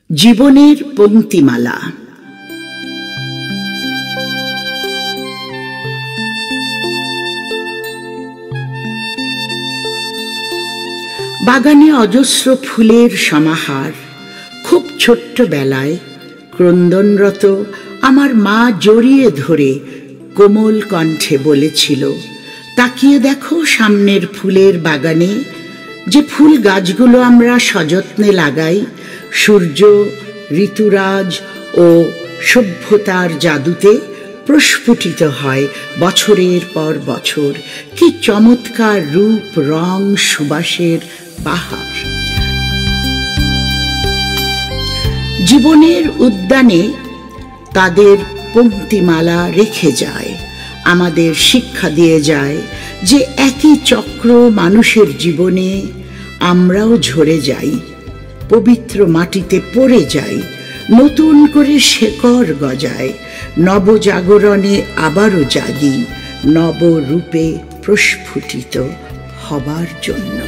জীবনের পংক্তিমালা। বাগানে অজস্র ফুলের সমাহার। খুব ছোট্ট বেলায় ক্রন্দনরত আমার মা জড়িয়ে ধরে কোমল কণ্ঠে বলেছিল, তাকিয়ে দেখো সামনের ফুলের বাগানে, যে ফুল গাছগুলো আমরা সযত্নে লাগাই সূর্য, ঋতুরাজ ও সভ্যতার জাদুতে প্রস্ফুটিত হয় বছরের পর বছর। কি চমৎকার রূপ, রং, সুবাসের বাহার। জীবনের উদ্যানে তাদের পংক্তিমালা রেখে যায়, আমাদের শিক্ষা দিয়ে যায় যে একই চক্র মানুষের জীবনে আমরাও ঝরে যাই, পবিত্র মাটিতে পড়ে যাই, নতুন করে শেকড় গজায়, নবজাগরণে আবারও জাগি, নবরূপে প্রস্ফুটিত হবার জন্য।